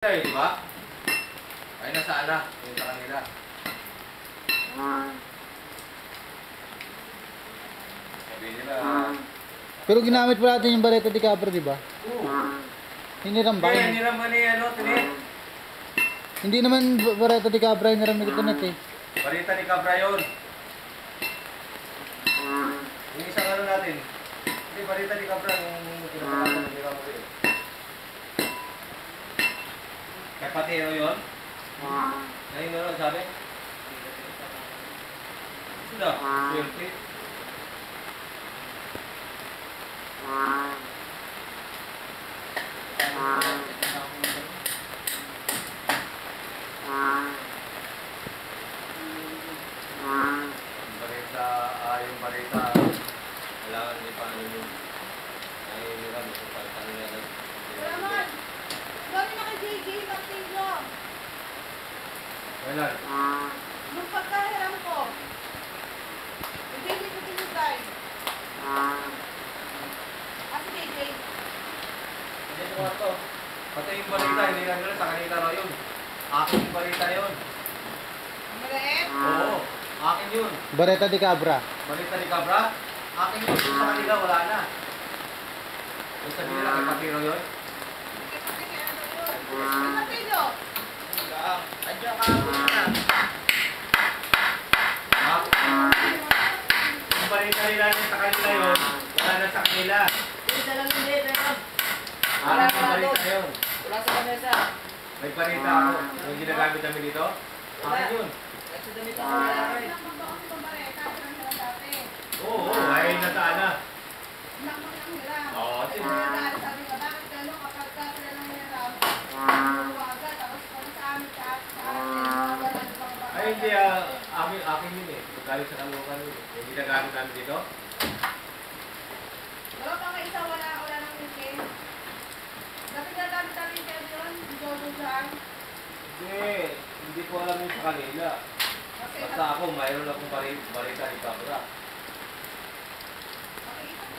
Di ba? Ay nasaan na? Yung sa kanila. Sabi nila. Pero ginamit pa natin yung Barreta de Cabra, di ba? Oo. Hiniram ba? Kaya hiniram man eh, ano, Tinit? Hindi naman Barreta de Cabra hiniram ni Tinit eh. Barita ni Cabra yun. Yung isang ano natin. Hindi, Barita ni Cabra yung pinapakasan ng hiniram mo rin. Kaya patero yun? Ngayon ano sabi? Sila, swerte. Yung Barita, kailangan hindi pa ano yun. Ay, hiniram, kung palitan nila na. Salamat! Gawin na kay JJ, Martillo. Kailan? Nung pagkahiram ko, JJ ko tinutay. Si JJ. Hindi ko ito. Pati yung Barita, hindi lang nila sa kanila raw yun. Akin yung Barita yun. Ang maliit. Oo, akin yun. Barreta de Cabra. Barita ni Cabra, akin yun. Sa kanila, wala na. Yung sabi nila, kay Patiro yun. Martillo. Adyo ka na. Yung Barita nila sa kanila yun, wala na sa kanila. Isa lang hindi, pero Akin yung Barita yun. wala sa kamesa. May Barita ako. Yung ginagamit namin dito, akin yun. Kasi damit ako lalaki. Oo, ay nasaan na. Oo, Oo, sige. sabi ko, bakit gano'n kapag ka sila nang hiram? Agad, tapos kung sa amin, sa akin, Ay hindi, akin yun eh. Galing sa kalukan yun. Yung ginagamit namin dito. Pero pang isa, wala nang ngiti. Dapat gagamit namin kayo yun, jojo-jan. Hindi ko alam yung sa kanila. Basta ako, mayroon akong Barita ni Cabra.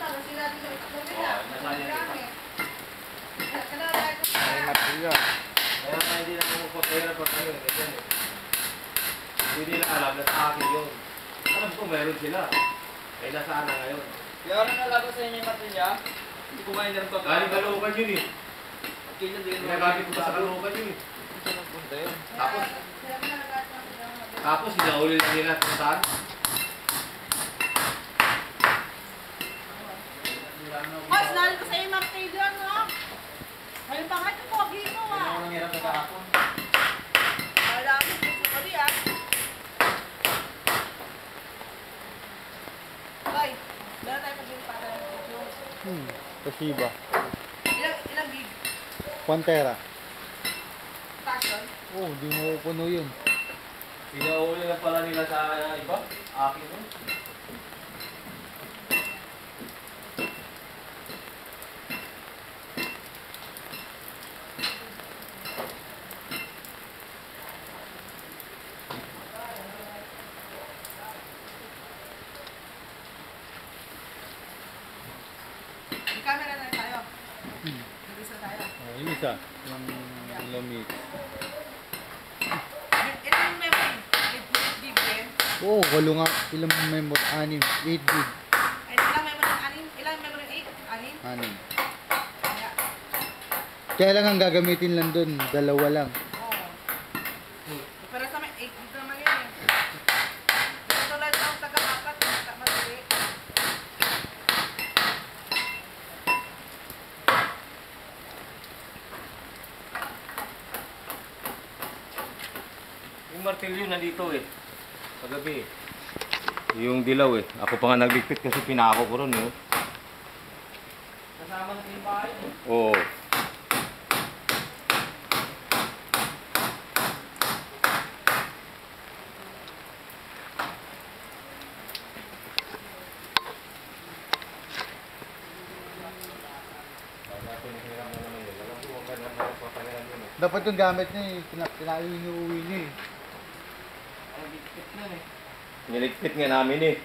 Sila dito, Oo, nasaan yan? Ay, Martillo. Kaya nga hindi na pumupotera pag ano eh. Ganyan eh. Hindi nila alam na sa akin yun. Alam ko meron sila. Kaya nasaan na ngayon. Kaya ano nalago sa inyo yung matilya? Hindi ko mainam to. Galing kalukan yun eh. Kaya din Ginagamit ko pa sa kalukan yun eh. Ito nagpunta yun. Tapos sinauli lang nila kung saan. Mas, nalala ko sa iyo, Martillo, no? Ayun pa nga, ito po, gino, ah. Ano nangyarap sa kahapon? Alam mo, gusto ko rin, ah. Hoy, dala tayo pag-ibig para ng video. Toshiba. Ilang gig? Pantera. Passion? Oh, di mo puno yun. Sinauli na pala nila sa iba. Akin yun. May camera na tayo. Mag-isa tayo. Oh, yung isa. Yung lumit. Ilang memory? 8 gig din? Oo, walo nga. Ilang memory? 6. 8 gig. Ay, ilang memory? Anin? Ilang memory? 8? Anin? 6. Kaya, Kaya lang ang gagamitin lang dun. Dalawa lang. oo. Pero sa may 8 gig naman yun, eh. Ito lang ang taga-apat, madali. Yung martilyo nandito eh. Kagabi eh. Yung dilaw eh. Ako pa nga nagligpit kasi pinako ko ron eh. Kasama na yung bahay. Oo. Dapat yung gamit niya eh. Pinainuwi niya eh. Ang bigkit nun eh. Niligpit nga namin eh.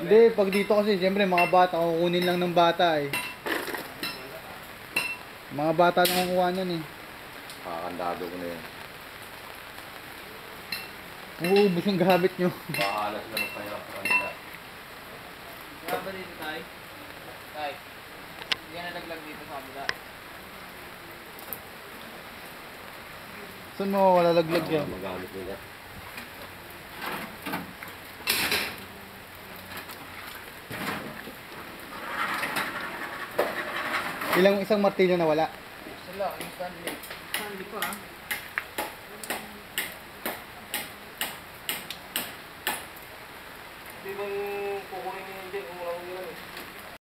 Hindi, pag dito kasi, siyempre mga bata, kukunin lang ng bata eh. Mga bata nang kukuha niyan eh. Kakandado ko na yun. Uubos yung gamit nyo. Bahala sila magpahirap sa kanila. Kaya ba dito tayo? Tayo. Hindi ka nalaglag dito sa kabila. Saan mo lalaglag yan? Magamit nila. Ilang isang martilyo na wala? Sila, yung Stanley. Hindi ko ah.